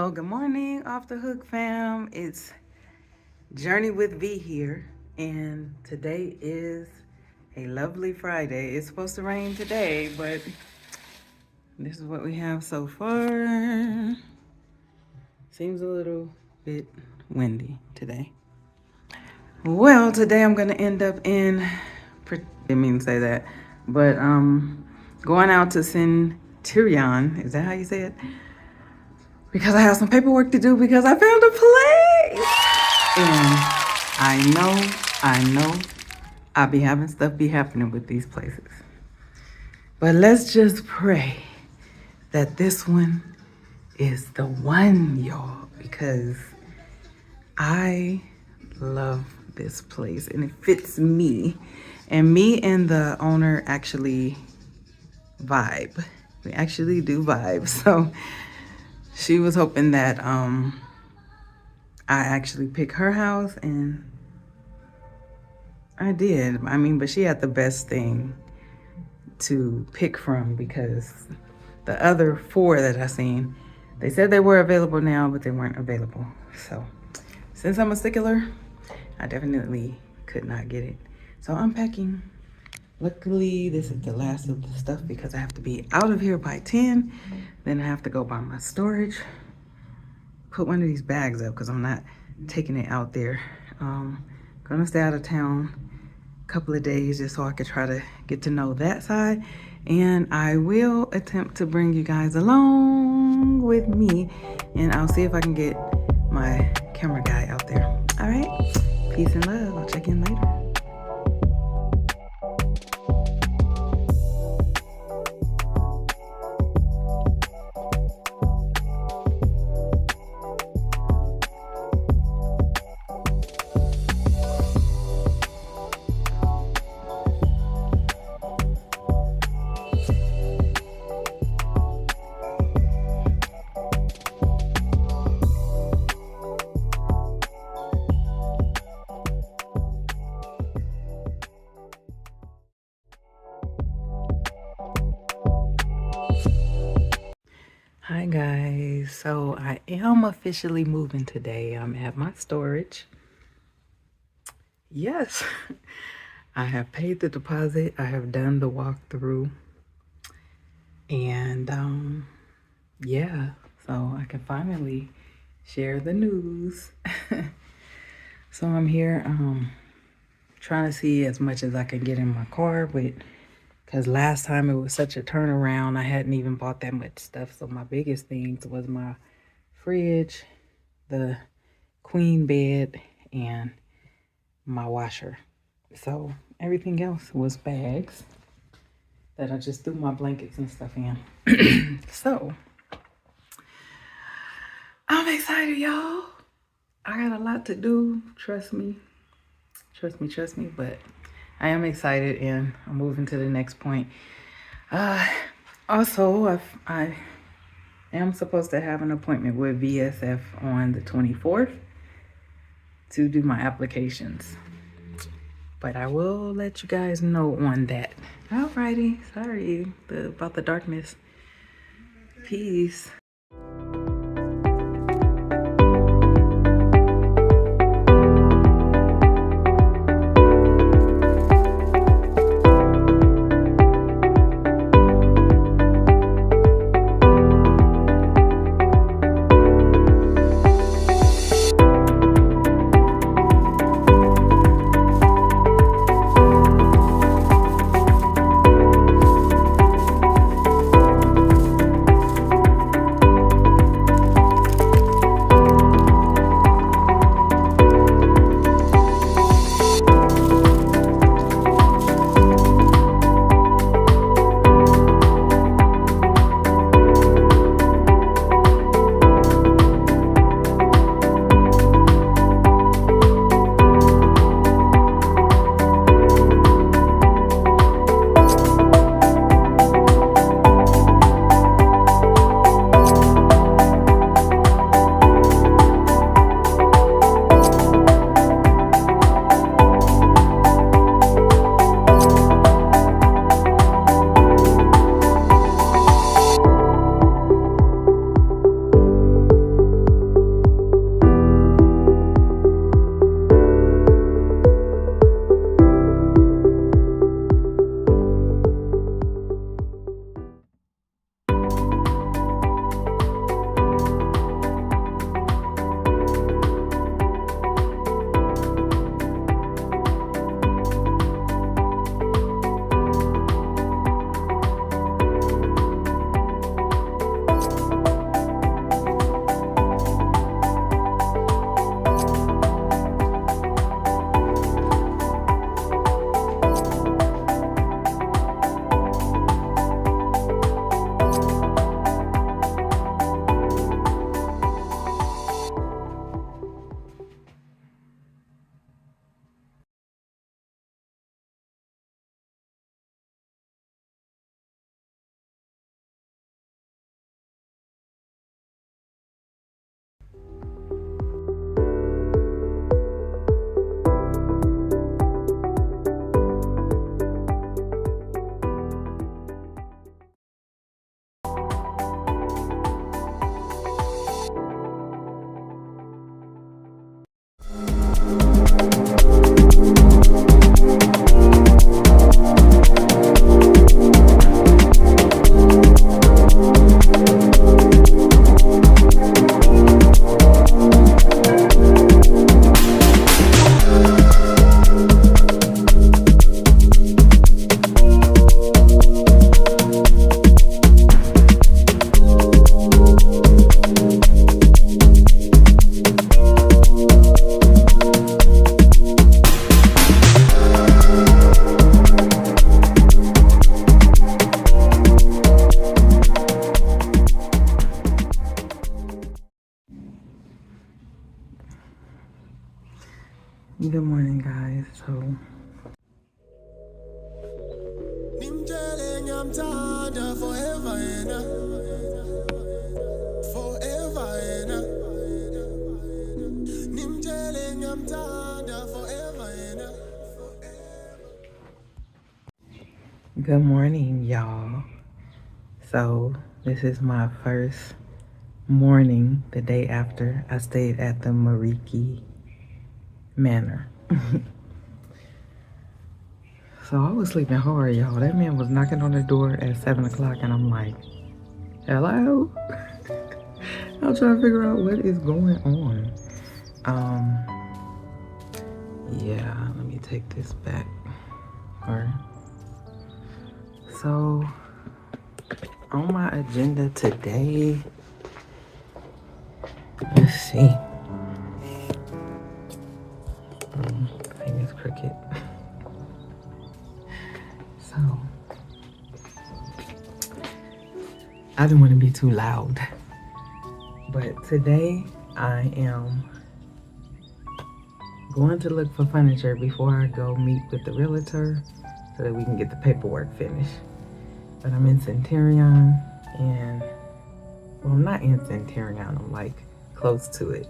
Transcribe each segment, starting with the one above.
Well, good morning, Off the Hook fam. It's Journey with V here, and today is a lovely Friday. It's supposed to rain today, but this is what we have so far. Seems a little bit windy today. Well, today I'm gonna end up in, didn't mean to say that, but going out to Centurion. Is that how you say it? Because I have some paperwork to do because I found a place. And I know I'll be having stuff be happening with these places. But let's just pray that this one is the one, y'all, because I love this place and it fits me. And me and the owner actually vibe. We actually do vibe. So she was hoping that I actually pick her house, and I did. I mean, but she had the best thing to pick from because the other 4 that I seen, they said they were available now, but they weren't available. So since I'm a stickler, I definitely could not get it. So I'm packing. Luckily, this is the last of the stuff because I have to be out of here by 10. Then I have to go by my storage. Put one of these bags up because I'm not taking it out there. Gonna stay out of town a couple of days just so I could try to get to know that side. And I will attempt to bring you guys along with me. And I'll see if I can get my camera guy out there. All right, peace and love. I'll check in later. Hi guys, so I am officially moving today. I'm at my storage. Yes, I have paid the deposit. I have done the walkthrough. And yeah, so I can finally share the news. So I'm here trying to see as much as I can get in my car, but because last time it was such a turnaround, I hadn't even bought that much stuff. So my biggest things was my fridge, the queen bed, and my washer. So everything else was bags that I just threw my blankets and stuff in. So I'm excited, y'all. I got a lot to do. Trust me, but I am excited and I'm moving to the next point. Also, I am supposed to have an appointment with VSF on the 24th to do my applications. But I will let you guys know on that. Alrighty, sorry about the darkness. Peace. Good morning, guys. So good morning, y'all. So this is my first morning the day after I stayed at the Mereke Manor. So I was sleeping hard, y'all. That man was knocking on the door at 7 o'clock, and I'm like, hello? I'm trying to figure out what is going on. Yeah, let me take this back. All right. So on my agenda today, let's see. Thing is crooked. So I didn't want to be too loud, but today I am going to look for furniture before I go meet with the realtor so that we can get the paperwork finished. But I'm in Centurion, and well, I'm not in Centurion, I'm like close to it.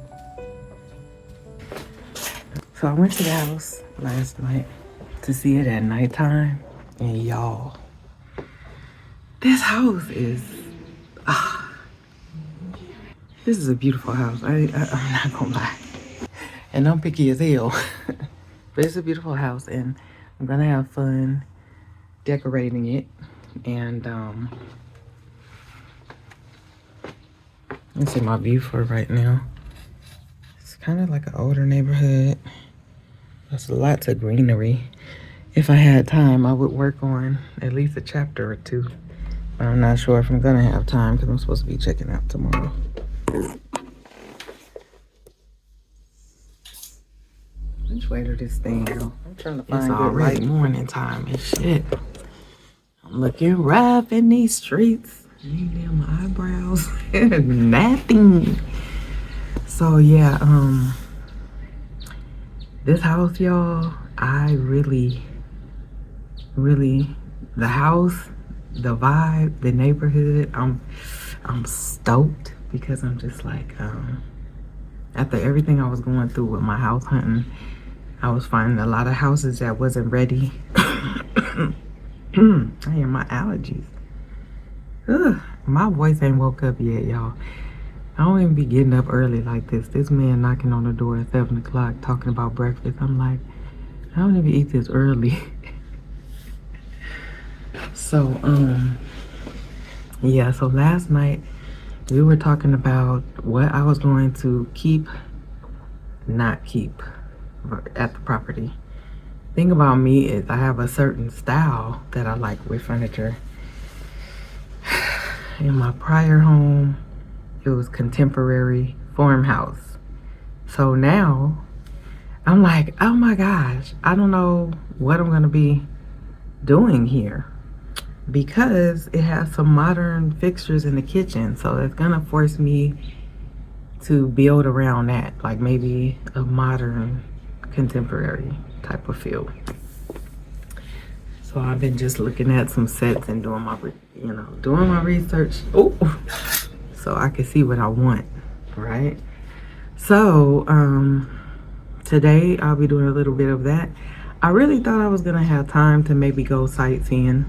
So I went to the house last night to see it at nighttime, and y'all, this house is this is a beautiful house. I'm not gonna lie, and I'm picky as hell. But it's a beautiful house, and I'm gonna have fun decorating it. And let's see my view for right now. It's kind of like an older neighborhood. There's lots of greenery. If I had time, I would work on at least a chapter or two. But I'm not sure if I'm gonna have time because I'm supposed to be checking out tomorrow. Which way did this thing go? I'm trying to find good light. Morning time and shit. I'm looking rough in these streets. Ain't damn my eyebrows. Nothing. So yeah, this house, y'all, I really, the house, the vibe, the neighborhood, I'm stoked because I'm just like, after everything I was going through with my house hunting, I was finding a lot of houses that wasn't ready. I hear my allergies. Ugh, my voice ain't woke up yet, y'all. I don't even be getting up early like this. This man knocking on the door at 7 o'clock talking about breakfast. I'm like, I don't even eat this early. So, yeah, so last night we were talking about what I was going to keep, not keep at the property. Thing about me is I have a certain style that I like with furniture. In my prior home, it was contemporary farmhouse. So now I'm like, oh my gosh, I don't know what I'm gonna be doing here because it has some modern fixtures in the kitchen. So it's gonna force me to build around that, like maybe a modern contemporary type of feel. So I've been just looking at some sets and doing my, doing my research. Oh, so I can see what I want, right? So today I'll be doing a little bit of that. I really thought I was gonna have time to maybe go sightseeing,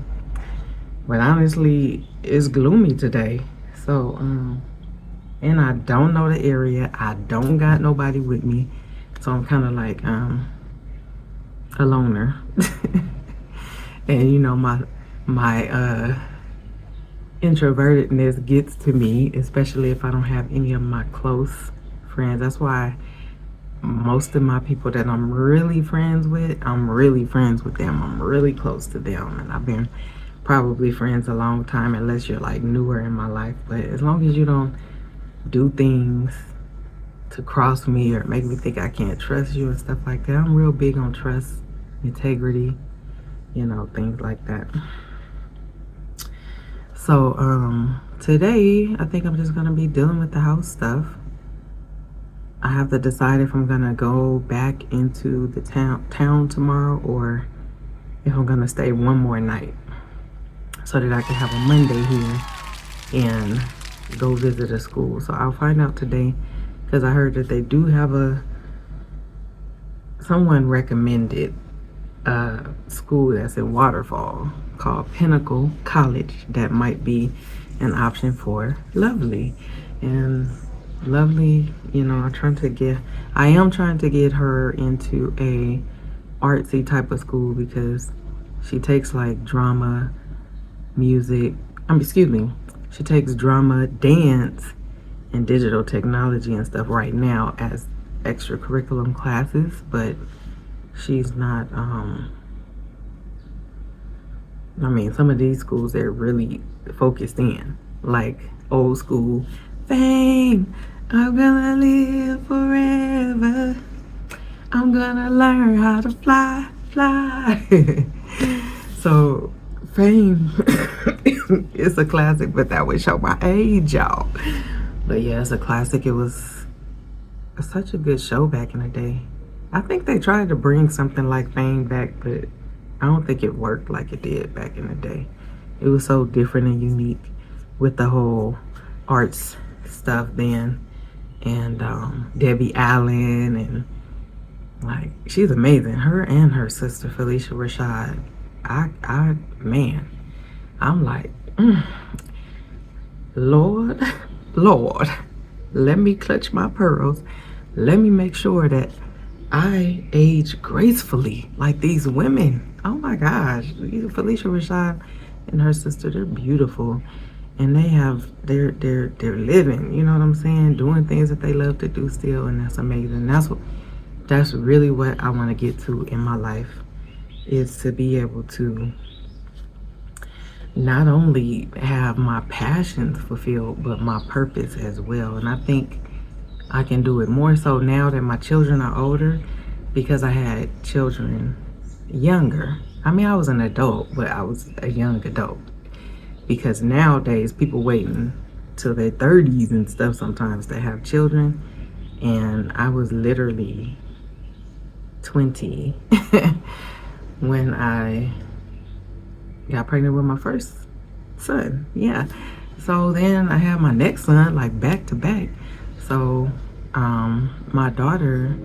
but honestly, it's gloomy today. So and I don't know the area. I don't got nobody with me, so I'm kind of like a loner. And you know, my introvertedness gets to me, especially if I don't have any of my close friends. That's why most of my people that I'm really friends with, I'm really friends with them. I'm really close to them, and I've been probably friends a long time, unless you're like newer in my life. But as long as you don't do things to cross me or make me think I can't trust you and stuff like that, I'm real big on trust, integrity, things like that. So today I think I'm just gonna be dealing with the house stuff. I have to decide if I'm gonna go back into the town tomorrow, or if I'm gonna stay one more night so that I can have a Monday here and go visit a school. So I'll find out today, because I heard that they do have someone recommended a school that's in Waterfall called Pinnacle College that might be an option for Lovely. And Lovely, I am trying to get her into a artsy type of school, because she takes like drama, music, she takes drama, dance, and digital technology and stuff right now as extracurriculum classes, but she's not, some of these schools, they're really focused in, like old school, fame, I'm gonna live forever, I'm gonna learn how to fly. So Fame it's a classic, but that would show my age, y'all. But yeah, it's a classic. It was such a good show back in the day. I think they tried to bring something like Fame back, but I don't think it worked like it did back in the day. It was so different and unique with the whole arts stuff then. And Debbie Allen, and like, she's amazing. Her and her sister Felicia Rashad. I'm like, Lord, let me clutch my pearls. Let me make sure that I age gracefully like these women. Oh my gosh, Felicia Rashad and her sister, they're beautiful, and they're living. You know what I'm saying? Doing things that they love to do still, and that's amazing. That's really what I want to get to in my life, is to be able to not only have my passions fulfilled, but my purpose as well. And I think I can do it more so now that my children are older, because I had children younger. I was an adult, but I was a young adult, because nowadays people waiting till their 30s and stuff sometimes to have children, and I was literally 20 when I got pregnant with my first son. Yeah. So then I had my next son like back to back. So my daughter,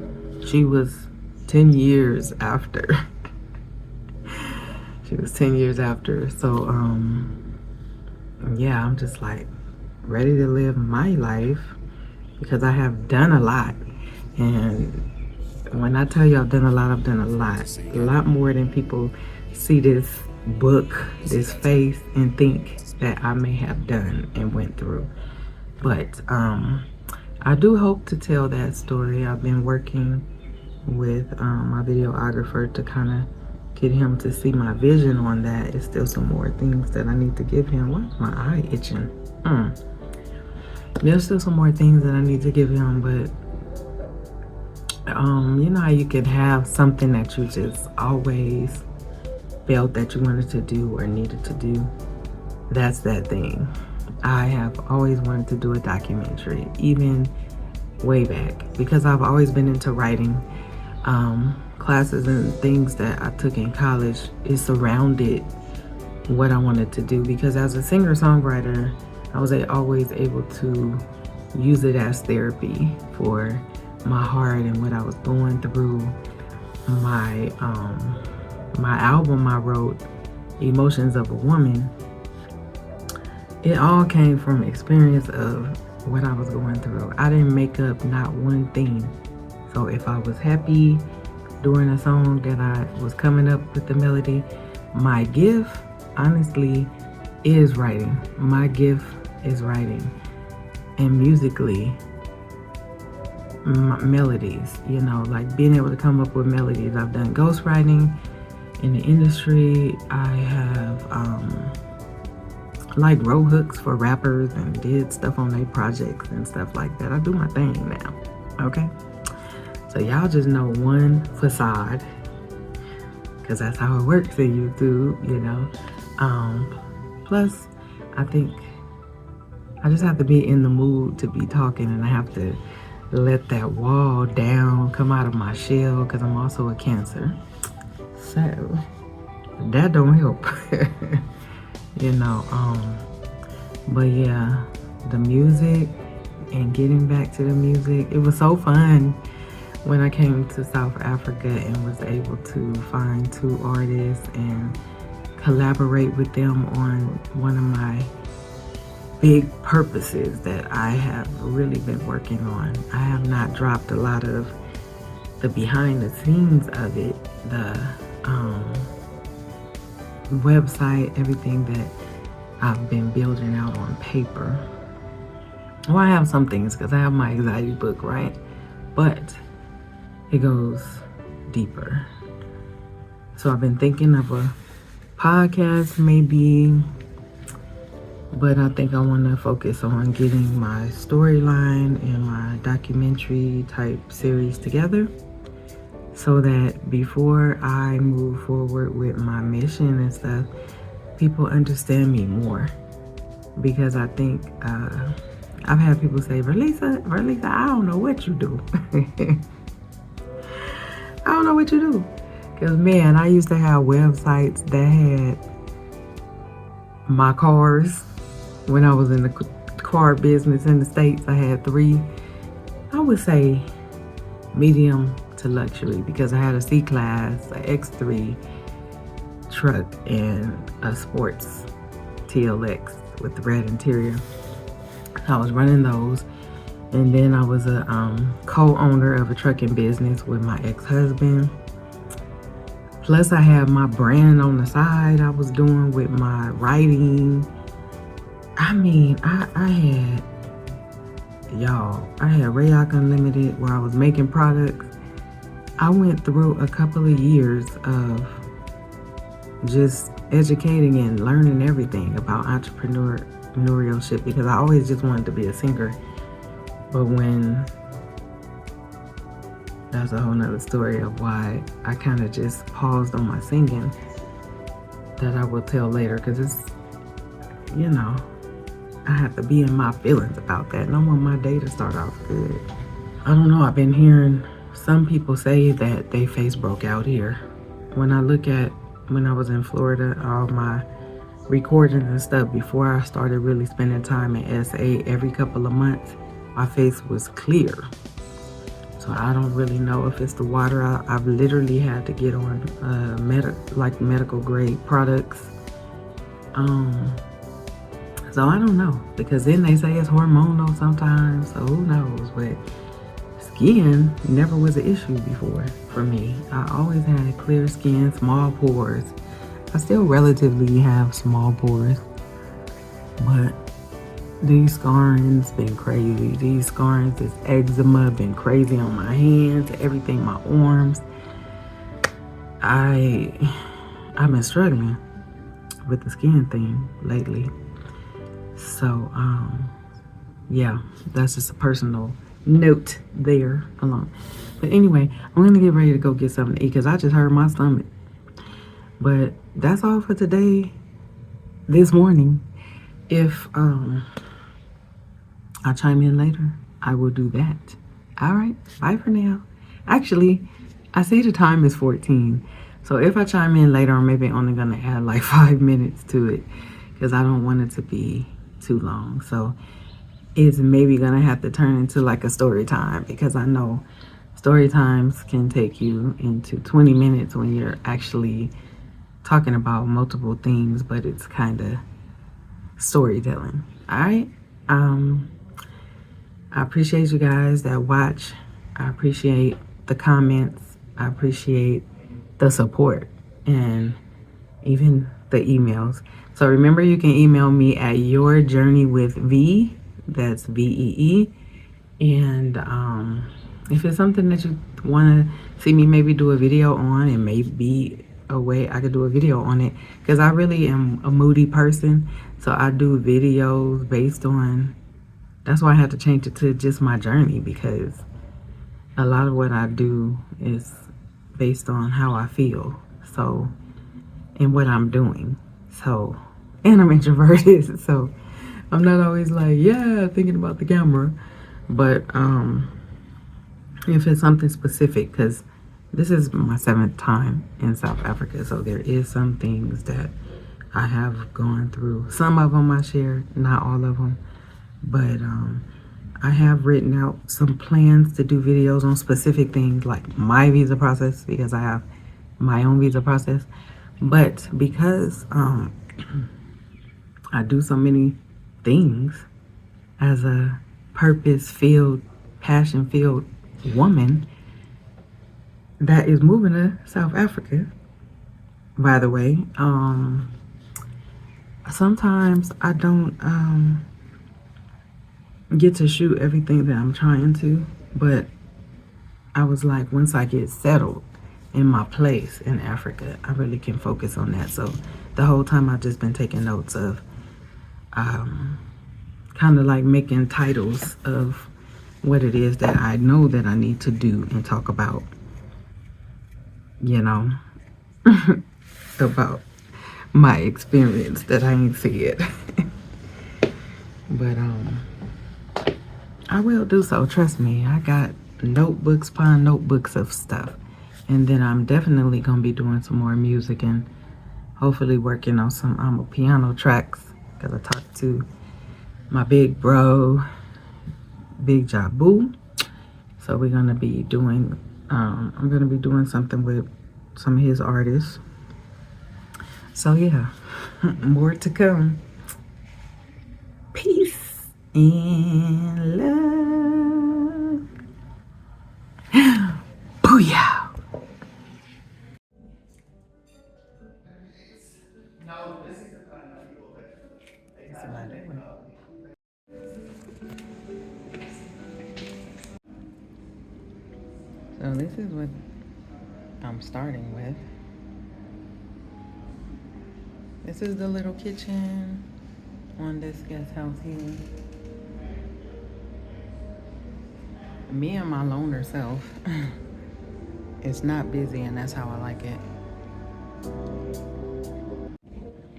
she was 10 years after. She was 10 years after. So yeah, I'm just like ready to live my life, because I have done a lot. And when I tell you I've done a lot, I've done a lot more than people see this book, this face, and think that I may have done and went through. But I do hope to tell that story. I've been working with my videographer to kind of get him to see my vision on that. It's still some more things that I need to give him. Why's my eye itching? There's still some more things that I need to give him, but you know how you can have something that you just always felt that you wanted to do or needed to do? That's that thing. I have always wanted to do a documentary, even way back, because I've always been into writing. Classes and things that I took in college is surrounded what I wanted to do, because as a singer-songwriter, I was always able to use it as therapy for my heart and what I was going through. My album I wrote, Emotions of a Woman, it all came from experience of what I was going through. I didn't make up not one thing. So if I was happy during a song that I was coming up with the melody, my gift, honestly, is writing. My gift is writing. And musically, melodies, you know, like being able to come up with melodies. I've done ghostwriting in the industry. I have like wrote hooks for rappers and did stuff on their projects and stuff like that. I do my thing now, okay? So y'all just know one facade, because that's how it works in YouTube, you know. Plus, I think I just have to be in the mood to be talking, and I have to let that wall down, come out of my shell, because I'm also a Cancer. So that don't help. you know, but yeah, the music and getting back to the music, it was so fun when I came to South Africa and was able to find 2 artists and collaborate with them on one of my big purposes that I have really been working on. I have not dropped a lot of the behind the scenes of it, the website, everything that I've been building out on paper. Well, I have some things because I have my anxiety book, right? But it goes deeper. So I've been thinking of a podcast maybe, but I think I want to focus on getting my storyline and my documentary type series together so that before I move forward with my mission and stuff, people understand me more. Because I think I've had people say, Verlisa, I don't know what you do. I don't know what you do. Because, man, I used to have websites that had my cars. When I was in the car business in the States, I had 3, I would say, medium to luxury. Because I had a C-Class, an X3 truck, and a sports TLX with the red interior. I was running those. And then I was a co-owner of a trucking business with my ex-husband. Plus I had my brand on the side I was doing with my writing. I mean, I had Rayoc Unlimited where I was making products. I went through a couple of years of just educating and learning everything about entrepreneurship because I always just wanted to be a singer. But that's a whole nother story of why I kind of just paused on my singing that I will tell later because it's, I have to be in my feelings about that. And I want my day to start off good. I don't know, I've been hearing some people say that they face broke out here. When I look at when I was in Florida, all my recordings and stuff before I started really spending time in SA every couple of months, my face was clear. So I don't really know if it's the water. I've literally had to get on medical grade products. So I don't know, because then they say it's hormonal sometimes, so who knows. But skin never was an issue before for me. I always had clear skin, small pores. I still relatively have small pores, but these scarring's been crazy. These scarrings, this eczema been crazy on my hands, everything, my arms. I've been struggling with the skin thing lately. So, yeah, that's just a personal note there alone. But anyway, I'm going to get ready to go get something to eat because I just hurt my stomach. But that's all for today, this morning. If I chime in later, I will do that. All right, bye for now. Actually, I see the time is 14. So if I chime in later, I'm maybe only going to add like 5 minutes to it because I don't want it to be too long. So it's maybe going to have to turn into like a story time because I know story times can take you into 20 minutes when you're actually talking about multiple things, but it's kind of storytelling. All right. I appreciate you guys that watch. I appreciate the comments. I appreciate the support and even the emails. So remember, you can email me at yourjourneywithv, that's VEE. And if it's something that you want to see me maybe do a video on, and maybe a way I could do a video on it, because I really am a moody person. So I do videos based on, that's why I had to change it to just my journey, because a lot of what I do is based on how I feel. So, and what I'm doing. So, and I'm introverted. So I'm not always like, yeah, thinking about the camera. But if it's something specific, because this is my 7th time in South Africa, so there is some things that I have gone through. Some of them I share, not all of them, but I have written out some plans to do videos on specific things like my visa process, because I have my own visa process. But because I do so many things as a purpose-filled, passion-filled woman that is moving to South Africa, by the way, sometimes I don't get to shoot everything that I'm trying to, but I was like, once I get settled in my place in Africa, I really can focus on that. So the whole time I've just been taking notes of kind of like making titles of what it is that I know that I need to do and talk about, you know, about my experience that I ain't see it. But I will do so, trust me. I got notebooks upon notebooks of stuff. And then I'm definitely gonna be doing some more music and hopefully working on some piano tracks, because I talked to my big bro, Big Jabu. So we're gonna be doing I'm gonna be doing something with some of his artists. So yeah, more to come. Peace and love. Booyah. So this is what I'm starting with. This is the little kitchen on this guest house here. Me and my loner self. It's not busy, and that's how I like it.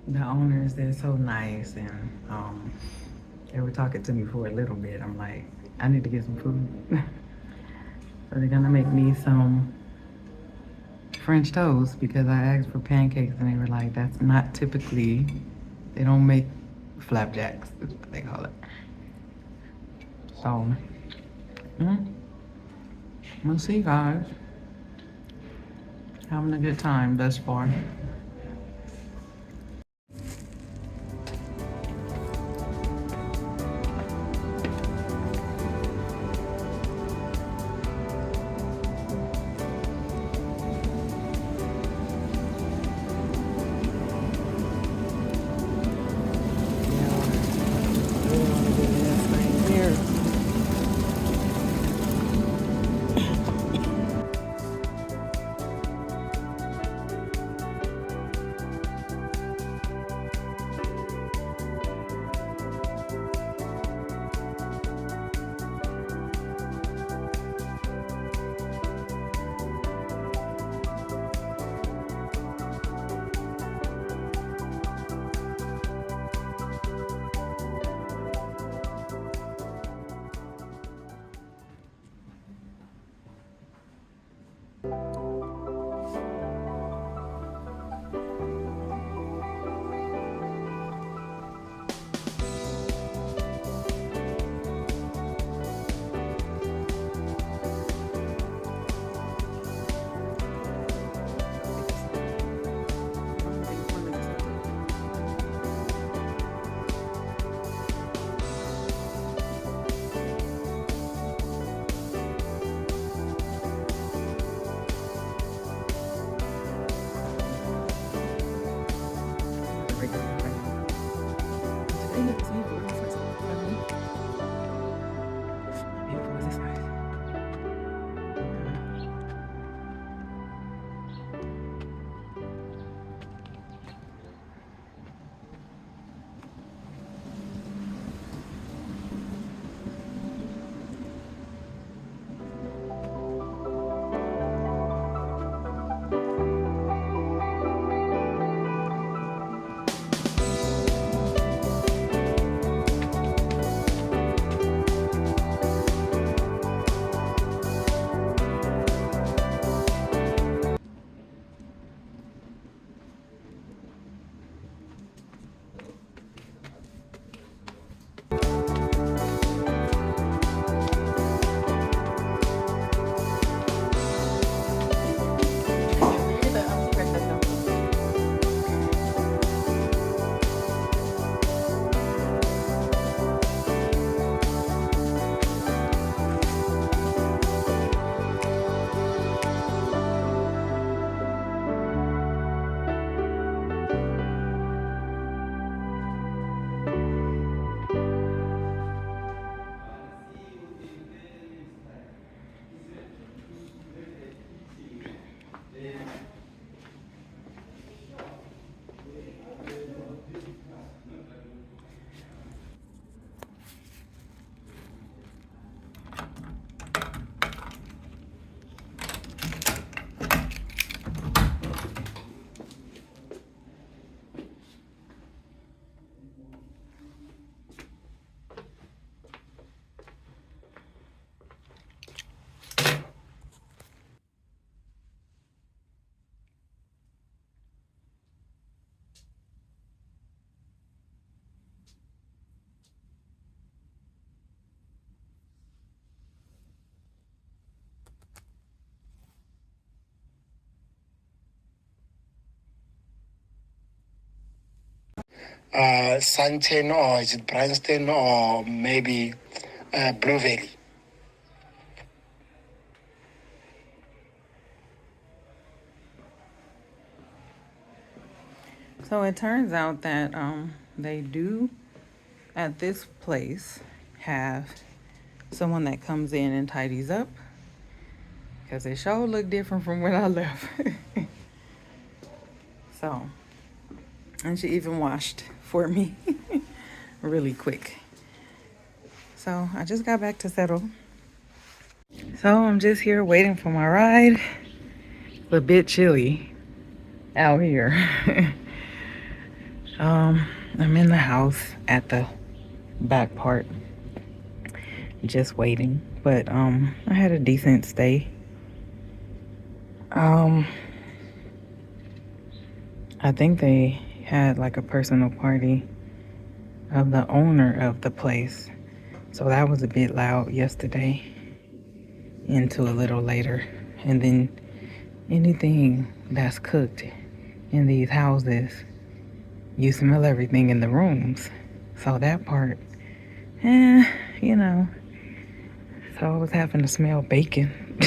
The owners, they're so nice, and they were talking to me for a little bit. I'm like, I need to get some food. So they're gonna make me some French toast, because I asked for pancakes and they were like, that's not typically, they don't make flapjacks, is what they call it. So, we'll see, guys. Having a good time thus far. Sunshine, or is it Branston, or maybe Blue Valley. So it turns out that they do at this place have someone that comes in and tidies up, because it sure look different from when I left. So, and she even washed for me really quick. So I just got back to settle. So I'm just here waiting for my ride. It's a bit chilly out here. I'm in the house at the back part, just waiting. But I had a decent stay. Um, I think they had like a personal party of the owner of the place. So that was a bit loud yesterday into a little later. And then anything that's cooked in these houses, you smell everything in the rooms. So that part, eh, you know. So I was having to smell bacon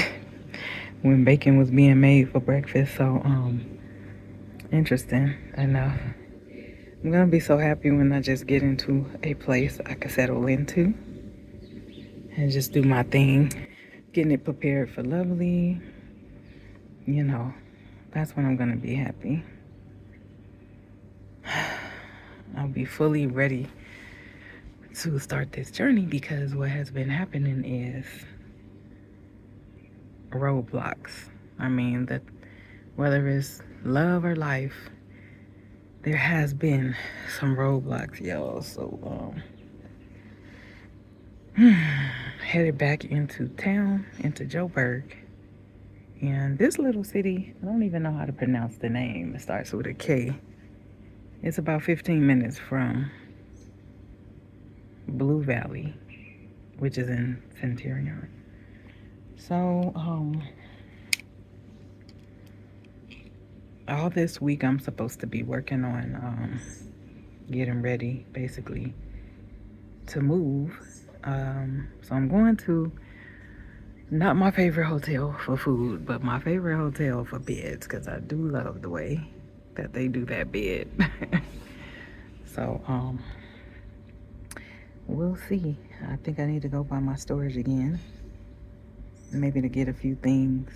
when bacon was being made for breakfast. So, interesting enough. I'm gonna be so happy when I just get into a place I can settle into and just do my thing, getting it prepared for lovely. You know, that's when I'm gonna be happy. I'll be fully ready to start this journey, because what has been happening is roadblocks. I mean, that whether it's love or life, there has been some roadblocks, y'all. So, headed back into town, into Joburg. And this little city, I don't even know how to pronounce the name. It starts with a K. It's about 15 minutes from Blue Valley, which is in Centurion. So, all this week I'm supposed to be working on getting ready, basically, to move. So I'm going to not my favorite hotel for food, but my favorite hotel for beds, because I do love the way that they do that bed. So, we'll see. I think I need to go by my storage again, maybe to get a few things.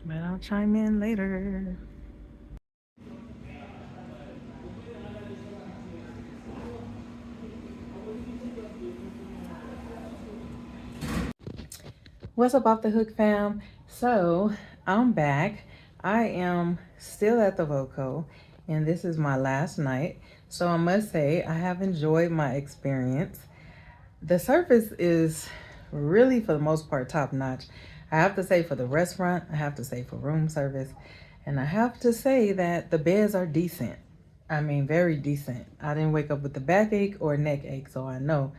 But I'll chime in later. What's up off the hook, fam? So I'm back. I am still at the Voco, and this is my last night. So I must say I have enjoyed my experience. The service is really, for the most part, top notch. I have to say for the restaurant, I have to say for room service, and I have to say that the beds are decent. I mean, very decent. I didn't wake up with a backache or neck ache, so I know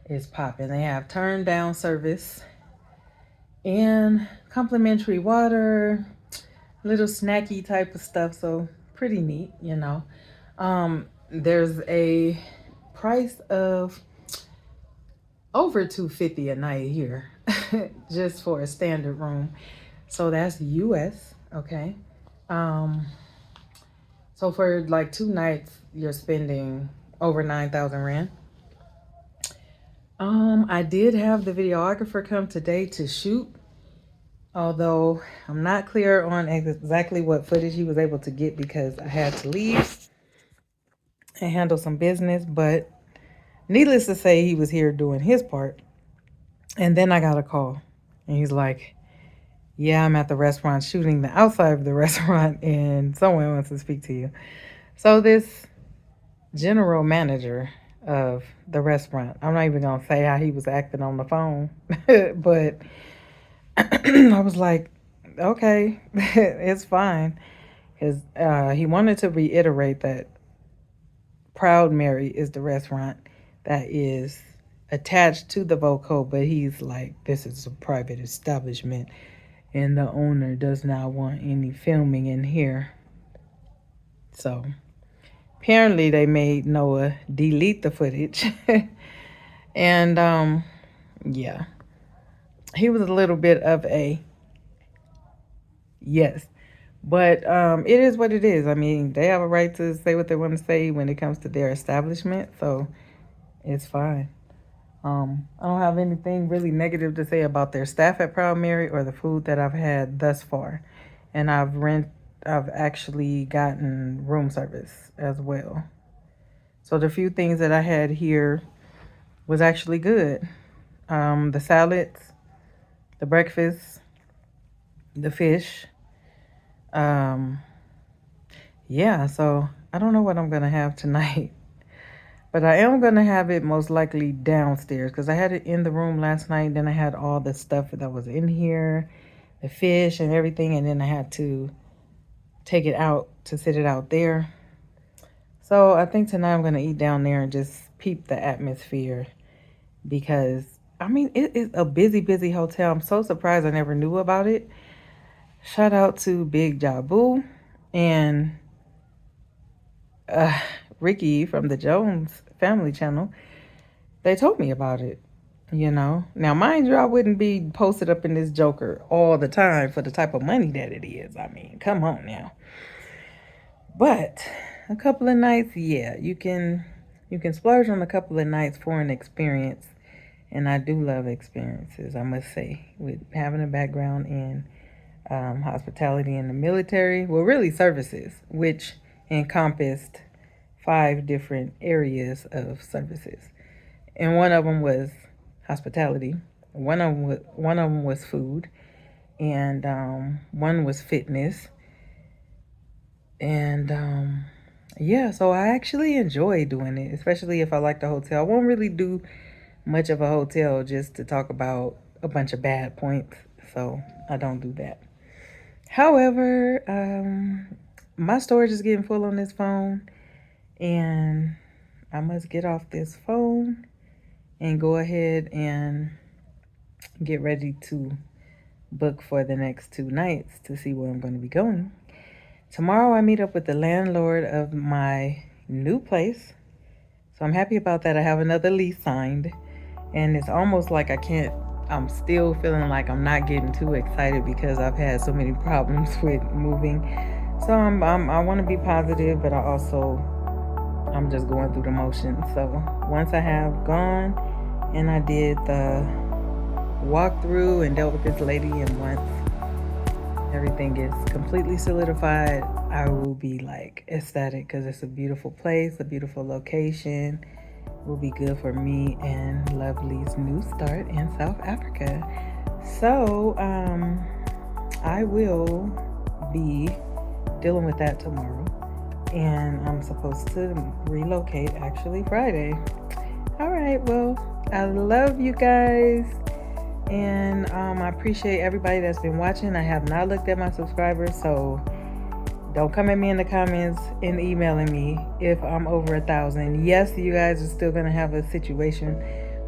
it's popping. They have turn down service and complimentary water, little snacky type of stuff. So pretty neat, you know. There's a price of over $250 a night here, just for a standard room. So that's US, okay. Um, so for like 2 nights, you're spending over 9,000 rand. I did have the videographer come today to shoot, although I'm not clear on exactly what footage he was able to get, because I had to leave and handle some business. But needless to say, he was here doing his part. And then I got a call, and he's like, yeah, I'm at the restaurant shooting the outside of the restaurant, and someone wants to speak to you. So this general manager of the restaurant, I'm not even going to say how he was acting on the phone, but I was like, okay, it's fine. He wanted to reiterate that Proud Mary is the restaurant that is attached to the Voco, but he's like, this is a private establishment, and the owner does not want any filming in here. So apparently they made Noah delete the footage. And yeah, he was a little bit of a yes. But it is what it is. I mean, they have a right to say what they want to say when it comes to their establishment, so it's fine. I don't have anything really negative to say about their staff at Proud Mary or the food that I've had thus far. And I've actually gotten room service as well. So the few things that I had here was actually good. The salads, the breakfast, the fish. Um, yeah, so I don't know what I'm gonna have tonight, but I am gonna have it most likely downstairs because I had it in the room last night. Then I had all the stuff that was in here, the fish and everything, and then I had to take it out to sit it out there. So I think tonight I'm gonna eat down there and just peep the atmosphere because I mean it is a busy, busy hotel. I'm so surprised I never knew about it. Shout out to Big Jabu and uh, Ricky from the Jones Family Channel. They told me about it. Now mind you, I wouldn't be posted up in this Joker all the time for the type of money that it is. I mean, come on now. But a couple of nights, yeah, you can splurge on a couple of nights for an experience. And I do love experiences, I must say, with having a background in hospitality in the military. Well, really services, which encompassed 5 different areas of services, and one of them was hospitality. One of them was food, and one was fitness, and yeah. So I actually enjoy doing it, especially if I like the hotel. I won't really do much of a hotel just to talk about a bunch of bad points, so I don't do that. However, my storage is getting full on this phone, and I must get off this phone and go ahead and get ready to book for the next 2 nights to see where I'm going to be going. Tomorrow, I meet up with the landlord of my new place, so I'm happy about that. I have another lease signed, and it's almost like I'm still feeling like I'm not getting too excited because I've had so many problems with moving. So I want to be positive, but I'm just going through the motions. So once I have gone and I did the walkthrough and dealt with this lady, and once everything is completely solidified, I will be like ecstatic because it's a beautiful place, a beautiful location. Will be good for me and Lovely's new start in South Africa. So I will be dealing with that tomorrow, and I'm supposed to relocate actually Friday. All right, well, I love you guys, and I appreciate everybody that's been watching. I have not looked at my subscribers, so don't come at me in the comments and emailing me if I'm over 1,000. Yes, you guys are still gonna have a situation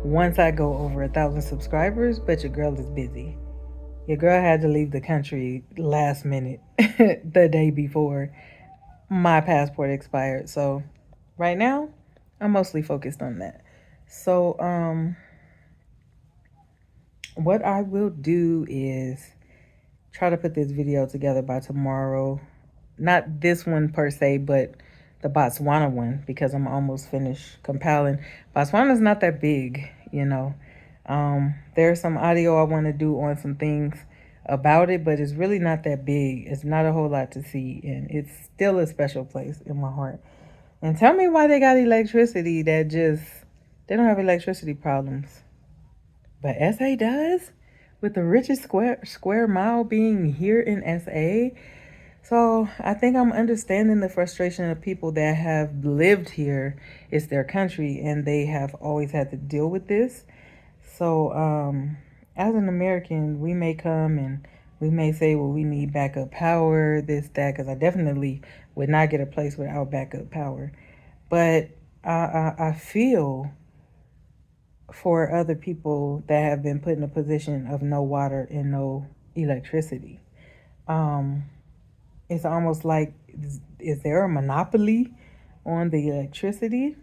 once I go over 1,000 subscribers, but your girl is busy. Your girl had to leave the country last minute the day before my passport expired. So right now, I'm mostly focused on that. So what I will do is try to put this video together by tomorrow. Not this one per se, but the Botswana one, because I'm almost finished compiling. Botswana's not that big. There's some audio I want to do on some things about it, but it's really not that big. It's not a whole lot to see, and it's still a special place in my heart. And tell me why they got electricity they don't have electricity problems. But SA does, with the richest square mile being here in SA. So I think I'm understanding the frustration of people that have lived here. It's their country, and they have always had to deal with this. So as an American, we may come and we may say, well, we need backup power, this, that, because I definitely would not get a place without backup power. But I feel for other people that have been put in a position of no water and no electricity. Um, It's almost like, is there a monopoly on the electricity?